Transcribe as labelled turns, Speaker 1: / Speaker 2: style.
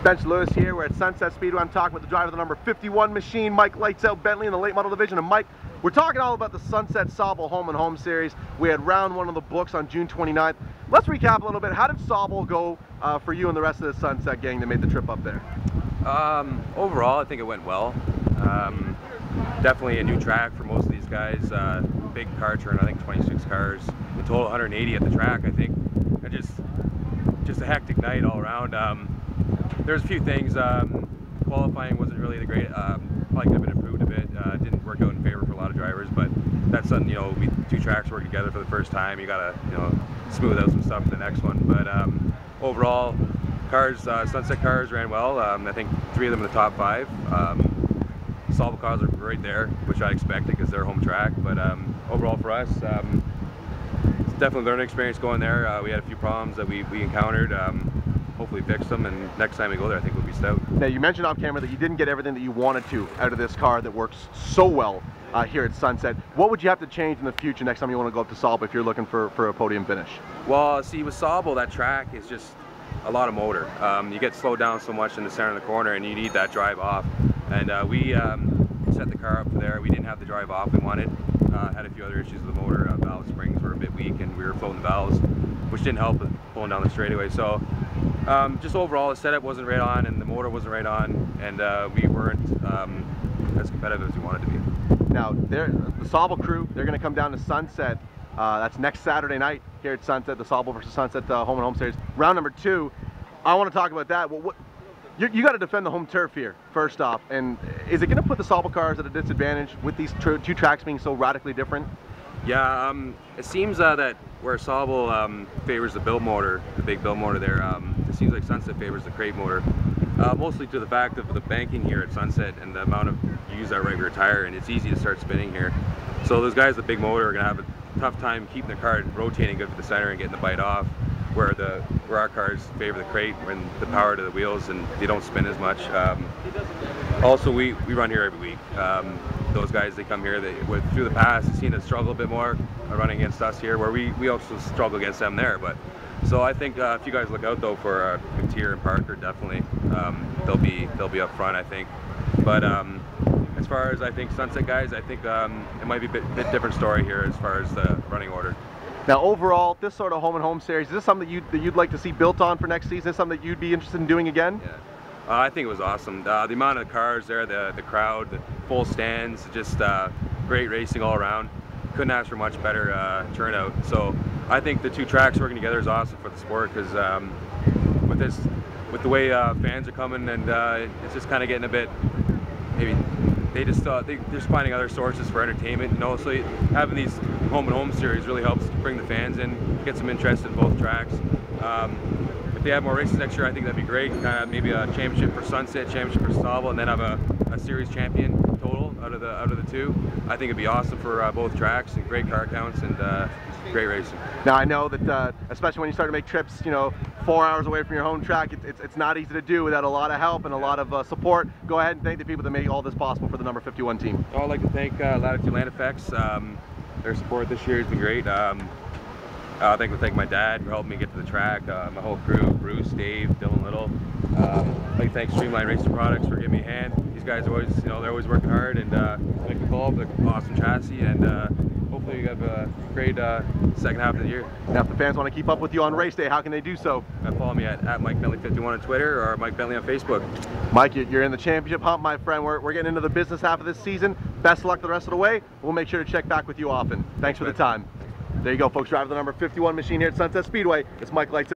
Speaker 1: Spencer Lewis here. We're at Sunset Speedway. I'm talking with the driver of the number 51 machine, Mike Lights Out Bentley in the late model division. And Mike, we're talking all about the Sunset Sauble Home and Home Series. We had round one of the books on June 29th. Let's recap a little bit. How did Sauble go for you and the rest of the Sunset gang that made the trip up there?
Speaker 2: Overall, I think it went well. Definitely a new track for most of these guys. Big car turn, I think 26 cars. In total 180 at the track, I think. And just a hectic night all around. There's a few things. Qualifying wasn't really the great. Probably could have been improved a bit. Didn't work out in favor for a lot of drivers, but that's something, you know, two tracks work together for the first time. You gotta, you know, smooth out some stuff for the next one. But overall, cars, Sunset cars ran well. I think 3 of them in the top 5. Sauble cars are right there, which I expected because they're home track. But overall for us, it's definitely a learning experience going there. We had a few problems that we encountered. Hopefully fix them, and next time we go there I think we'll be stout.
Speaker 1: Now, you mentioned off camera that you didn't get everything that you wanted to out of this car that works so well here at Sunset. What would you have to change in the future next time you want to go up to Sauble if you're looking for a podium finish?
Speaker 2: Well, see, with Sauble, that track is just a lot of motor. You get slowed down so much in the center of the corner and you need that drive off. And we set the car up for there. We didn't have the drive off we wanted. Had a few other issues with the motor. Valve springs were a bit weak and we were floating the valves, which didn't help with pulling down the straightaway. So just overall the setup wasn't right on and the motor wasn't right on, and we weren't as competitive as we wanted to be.
Speaker 1: Now, the Sauble crew, they're going to come down to Sunset. That's next Saturday night here at Sunset, the Sauble versus Sunset Home and Home Series. Round number 2, I want to talk about that. Well, you got to defend the home turf here, first off. And is it going to put the Sauble cars at a disadvantage with these two tracks being so radically different?
Speaker 2: Yeah, it seems that where Sauble favors the build motor, the big build motor there, it seems like Sunset favors the crate motor. Mostly to the fact of the banking here at Sunset and the amount of you use that right rear tire, and it's easy to start spinning here. So those guys with the big motor are going to have a tough time keeping the car rotating good to the center and getting the bite off, where our cars favor the crate and the power to the wheels, and they don't spin as much. Also, we run here every week. Those guys, they come here, through the past, they've seen us struggle a bit more running against us here, where we also struggle against them there. But so I think if you guys look out though for McTier and Parker, definitely they'll be up front, I think. But as far as I think Sunset guys, I think it might be a bit different story here as far as the running order.
Speaker 1: Now, overall, this sort of home and home series, is this something that you'd like to see built on for next season? Is this something that you'd be interested in doing again? Yeah.
Speaker 2: I think it was awesome. The amount of cars there, the crowd, the full stands, just great racing all around. Couldn't ask for much better turnout. So I think the two tracks working together is awesome for the sport, because with the way fans are coming, and it's just kind of getting a bit, maybe they're just finding other sources for entertainment, you know. So having these home and home series really helps bring the fans in, get some interest in both tracks. If they have more races next year, I think that'd be great. Maybe a championship for Sunset, championship for Sauble, and then have a series champion total out of the two. I think it'd be awesome for both tracks, and great car counts and great racing.
Speaker 1: Now, I know that especially when you start to make trips, you know, 4 hours away from your home track, it's not easy to do without a lot of help and a lot of support. Go ahead and thank the people that made all this possible for the number 51 team.
Speaker 2: I'd like to thank Latitude Land Effects. Their support this year has been great. I'd like to thank my dad for helping me get to the track, my whole crew, Bruce, Dave, Dylan Little. I'd like to thank Streamline Racing Products for giving me a hand. These guys always, you know, they're always working hard and make the Guelph an awesome chassis, and hopefully we have a great second half of the year.
Speaker 1: Now, if the fans want to keep up with you on race day, how can they do so?
Speaker 2: Follow me at Mike Bentley 51 on Twitter, or Mike Bentley on Facebook.
Speaker 1: Mike, you're in the championship hunt, my friend. We're getting into the business half of this season. Best of luck the rest of the way. We'll make sure to check back with you often. Thanks for the time. There you go, folks. Driver the number 51 machine here at Sunset Speedway. It's Mike Lights Out.